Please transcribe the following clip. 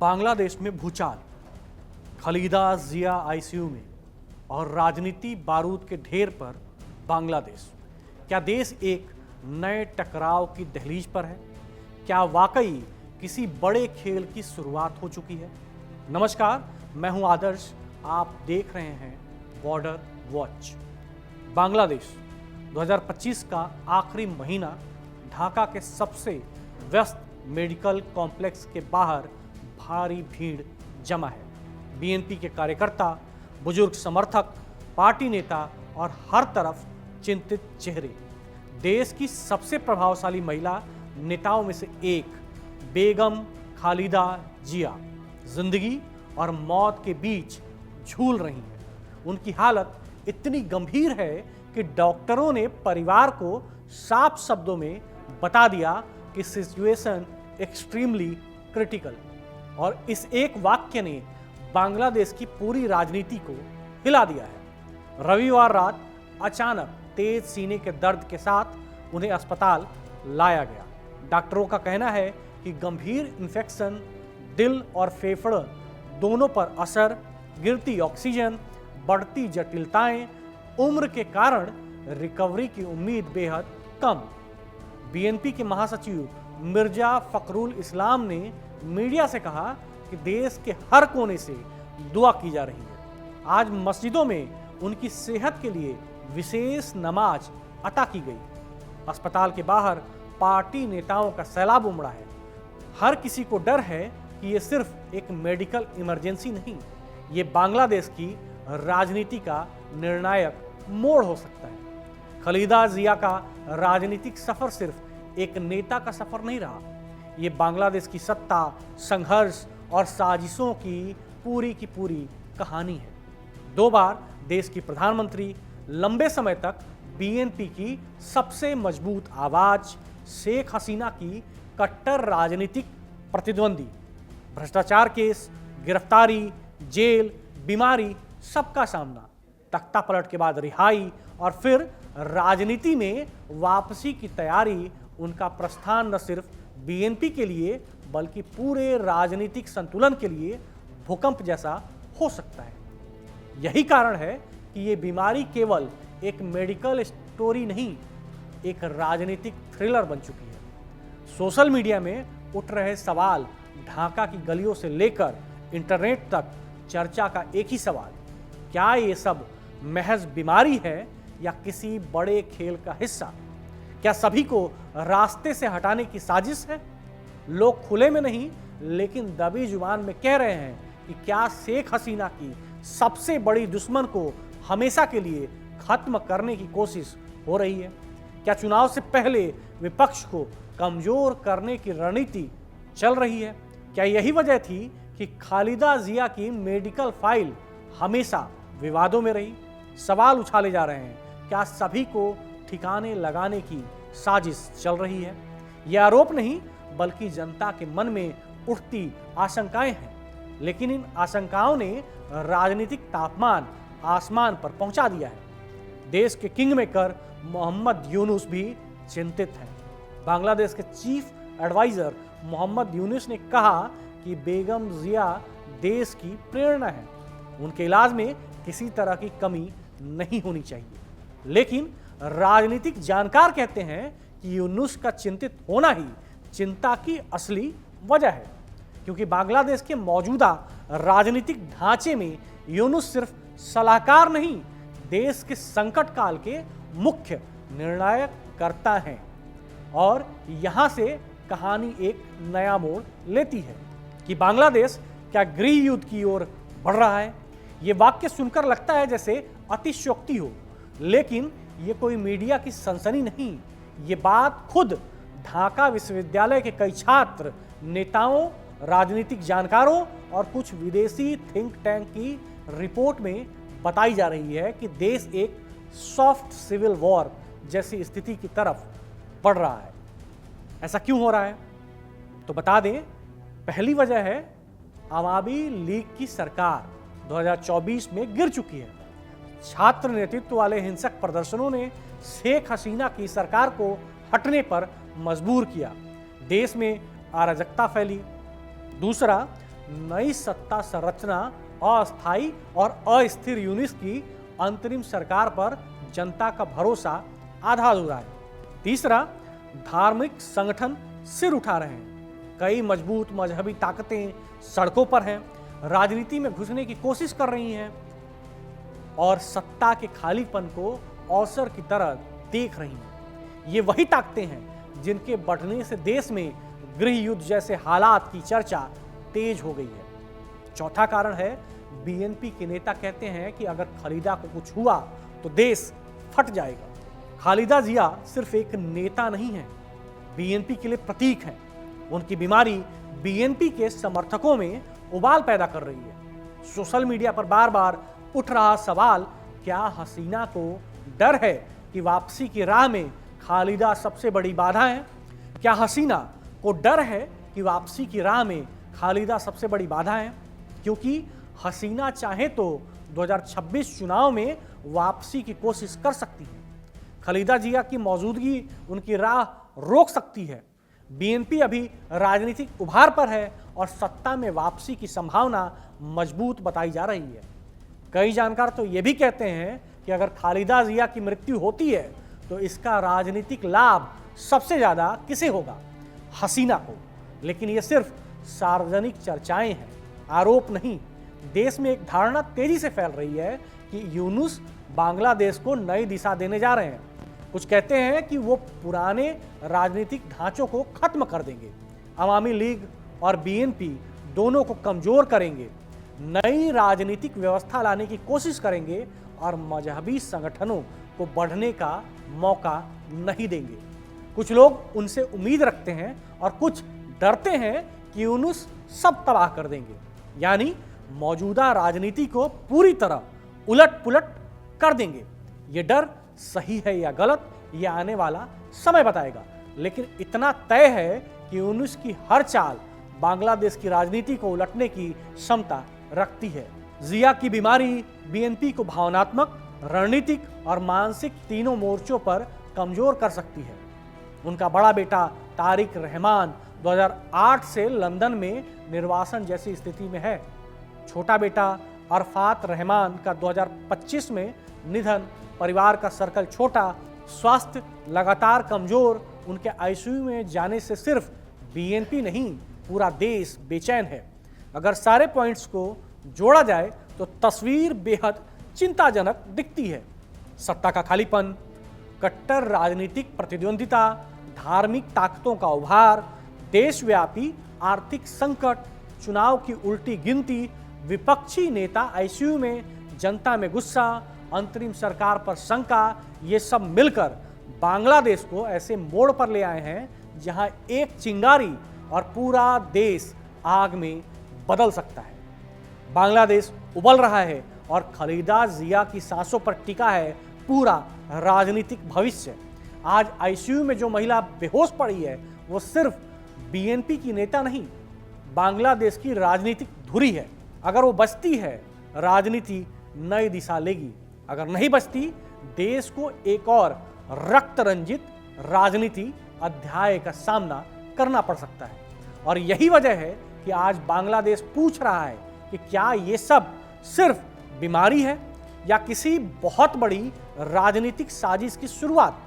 बांग्लादेश में भूचाल, खलीदा जिया आईसीयू में और राजनीति बारूद के ढेर पर बांग्लादेश। क्या देश एक नए टकराव की दहलीज पर है? क्या वाकई किसी बड़े खेल की शुरुआत हो चुकी है? नमस्कार, मैं हूं आदर्श, आप देख रहे हैं बॉर्डर वॉच। बांग्लादेश 2025 का आखिरी महीना ढाका के सबसे व्यस्त मेडिकल कॉम्प्लेक्स के बाहर भारी भीड़ जमा है। बीएनपी के कार्यकर्ता, बुजुर्ग समर्थक, पार्टी नेता और हर तरफ चिंतित चेहरे। देश की सबसे प्रभावशाली महिला नेताओं में से एक बेगम खालिदा जिया जिंदगी और मौत के बीच झूल रही हैं। उनकी हालत इतनी गंभीर है कि डॉक्टरों ने परिवार को साफ शब्दों में बता दिया कि सिचुएशन एक्सट्रीमली क्रिटिकल। और इस एक वाक्य ने बांग्लादेश की पूरी राजनीति को हिला दिया है। रविवार रात अचानक तेज सीने के दर्द के साथ उन्हें अस्पताल लाया गया। डॉक्टरों का कहना है कि गंभीर इन्फेक्शन, दिल और फेफड़े दोनों पर असर, गिरती ऑक्सीजन, बढ़ती जटिलताएं, उम्र के कारण रिकवरी की उम्मीद बेहद कम। बीएनपी के महासचिव मिर्जा फखरुल इस्लाम ने मीडिया से कहा कि देश के हर कोने से दुआ की जा रही है। आज मस्जिदों में उनकी सेहत के लिए विशेष नमाज अता की गई। अस्पताल के बाहर पार्टी नेताओं का सैलाब उमड़ा है। हर किसी को डर है कि ये सिर्फ एक मेडिकल इमरजेंसी नहीं, ये बांग्लादेश की राजनीति का निर्णायक मोड़ हो सकता है। खलीदा जिया का राजनीतिक सफर सिर्फ एक नेता का सफर नहीं रहा, ये बांग्लादेश की सत्ता, संघर्ष और साजिशों की पूरी कहानी है। 2 बार देश की प्रधानमंत्री, लंबे समय तक बीएनपी की सबसे मजबूत आवाज, शेख हसीना की कट्टर राजनीतिक प्रतिद्वंदी, भ्रष्टाचार केस, गिरफ्तारी, जेल, बीमारी, सबका सामना, तख्ता पलट के बाद रिहाई और फिर राजनीति में वापसी की तैयारी। उनका प्रस्थान न सिर्फ बीएनपी के लिए बल्कि पूरे राजनीतिक संतुलन के लिए भूकंप जैसा हो सकता है। यही कारण है कि ये बीमारी केवल एक मेडिकल स्टोरी नहीं, एक राजनीतिक थ्रिलर बन चुकी है। सोशल मीडिया में उठ रहे सवाल, ढाका की गलियों से लेकर इंटरनेट तक चर्चा का एक ही सवाल, क्या ये सब महज बीमारी है या किसी बड़े खेल का हिस्सा? क्या सभी को रास्ते से हटाने की साजिश है? लोग खुले में नहीं लेकिन दबी जुबान में कह रहे हैं कि क्या शेख हसीना की सबसे बड़ी दुश्मन को हमेशा के लिए खत्म करने की कोशिश हो रही है? क्या चुनाव से पहले विपक्ष को कमजोर करने की रणनीति चल रही है? क्या यही वजह थी कि खालिदा जिया की मेडिकल फाइल हमेशा विवादों में रही? सवाल उछाले जा रहे हैं, क्या सभी को ठिकाने लगाने की साजिश चल रही है? यह आरोप नहीं बल्कि जनता के मन में उठती आशंकाएं हैं। लेकिन इन आशंकाओं ने राजनीतिक तापमान आसमान पर पहुंचा दिया है। देश के किंग मेकर मोहम्मद यूनुस भी चिंतित हैं। बांग्लादेश के चीफ एडवाइजर मोहम्मद यूनुस ने कहा कि बेगम जिया देश की प्रेरणा है, उनके इलाज में किसी तरह की कमी नहीं होनी चाहिए। लेकिन राजनीतिक जानकार कहते हैं कि यूनुस का चिंतित होना ही चिंता की असली वजह है, क्योंकि बांग्लादेश के मौजूदा राजनीतिक ढांचे में यूनुस सिर्फ सलाहकार नहीं, देश के संकट काल के मुख्य निर्णायक कर्ता हैं। और यहां से कहानी एक नया मोड़ लेती है कि बांग्लादेश क्या गृह युद्ध की ओर बढ़ रहा है। यह वाक्य सुनकर लगता है जैसे अतिशयोक्ति हो, लेकिन ये कोई मीडिया की सनसनी नहीं, ये बात खुद ढाका विश्वविद्यालय के कई छात्र, नेताओं, राजनीतिक जानकारों और कुछ विदेशी थिंक टैंक की रिपोर्ट में बताई जा रही है कि देश एक सॉफ्ट सिविल वॉर जैसी स्थिति की तरफ बढ़ रहा है। ऐसा क्यों हो रहा है? तो बता दें, पहली वजह है अवामी लीग की सरकार 2024 में गिर चुकी है। छात्र नेतृत्व वाले हिंसक प्रदर्शनों ने शेख हसीना की सरकार को हटने पर मजबूर किया। देश में अराजकता फैली। दूसरा, नई सत्ता संरचना अस्थायी और अस्थिर यूनिस की अंतरिम सरकार पर जनता का भरोसा आधा अधूरा है। तीसरा, धार्मिक संगठन सिर उठा रहे हैं। कई मजबूत मजहबी ताकतें सड़कों पर हैं, राजनीति में घुसने की कोशिश कर रही हैं और सत्ता के खालीपन को अवसर की तरह देख रही हैं। ये वही ताकतें हैं जिनके बढ़ने से देश में गृह युद्ध जैसे हालात की चर्चा तेज हो गई है। चौथा कारण है, बीएनपी के नेता कहते हैं कि अगर खालिदा को कुछ हुआ तो देश फट जाएगा। खालिदा जिया सिर्फ एक नेता नहीं है, बीएनपी के लिए प्रतीक हैं। उनकी बीमारी बीएनपी के समर्थकों में उबाल पैदा कर रही है। सोशल मीडिया पर बार बार उठ रहा सवाल, क्या हसीना को डर है कि वापसी की राह में खालिदा सबसे बड़ी बाधा है? क्या हसीना को डर है कि वापसी की राह में खालिदा सबसे बड़ी बाधा है? क्योंकि हसीना चाहे तो 2026 चुनाव में वापसी की कोशिश कर सकती है। खालिदा जिया की मौजूदगी उनकी राह रोक सकती है। बीएनपी अभी राजनीतिक उभार पर है और सत्ता में वापसी की संभावना मजबूत बताई जा रही है। कई जानकार तो ये भी कहते हैं कि अगर खालिदा जिया की मृत्यु होती है तो इसका राजनीतिक लाभ सबसे ज्यादा किसे होगा? हसीना को। लेकिन ये सिर्फ सार्वजनिक चर्चाएं हैं, आरोप नहीं। देश में एक धारणा तेजी से फैल रही है कि यूनुस बांग्लादेश को नई दिशा देने जा रहे हैं। कुछ कहते हैं कि वो पुराने राजनीतिक ढांचों को खत्म कर देंगे, अवामी लीग और बीएनपी दोनों को कमजोर करेंगे, नई राजनीतिक व्यवस्था लाने की कोशिश करेंगे और मजहबी संगठनों को बढ़ने का मौका नहीं देंगे। कुछ लोग उनसे उम्मीद रखते हैं और कुछ डरते हैं कि यूनुस सब तबाह कर देंगे, यानी मौजूदा राजनीति को पूरी तरह उलट पुलट कर देंगे। ये डर सही है या गलत, ये आने वाला समय बताएगा। लेकिन इतना तय है कि यूनुस की हर चाल बांग्लादेश की राजनीति को उलटने की क्षमता रखती है। जिया की बीमारी बीएनपी को भावनात्मक, रणनीतिक और मानसिक तीनों मोर्चों पर कमजोर कर सकती है। उनका बड़ा बेटा तारिक रहमान 2008 से लंदन में निर्वासन जैसी स्थिति में है। छोटा बेटा अरफात रहमान का 2025 में निधन, परिवार का सर्कल छोटा, स्वास्थ्य लगातार कमजोर। उनके आईसीयू में जाने से सिर्फ बीएनपी नहीं, पूरा देश बेचैन है। अगर सारे पॉइंट्स को जोड़ा जाए तो तस्वीर बेहद चिंताजनक दिखती है। सत्ता का खालीपन, कट्टर राजनीतिक प्रतिद्वंदिता, धार्मिक ताकतों का उभार, देशव्यापी आर्थिक संकट, चुनाव की उल्टी गिनती, विपक्षी नेता आईसीयू में, जनता में गुस्सा, अंतरिम सरकार पर शंका, ये सब मिलकर बांग्लादेश को ऐसे मोड़ पर ले आए हैं जहां एक चिंगारी और पूरा देश आग में बदल सकता है। बांग्लादेश उबल रहा है और खालिदा जिया की सांसों पर टिका है पूरा राजनीतिक भविष्य। आज आईसीयू में जो महिला बेहोश पड़ी है वो सिर्फ बीएनपी की नेता नहीं, बांग्लादेश की राजनीतिक धुरी है। अगर वो बचती है, राजनीति नई दिशा लेगी। अगर नहीं बचती, देश को एक और रक्त रंजित राजनीति अध्याय का सामना करना पड़ सकता है। और यही वजह है कि आज बांग्लादेश पूछ रहा है कि क्या ये सब सिर्फ बीमारी है या किसी बहुत बड़ी राजनीतिक साजिश की शुरुआत।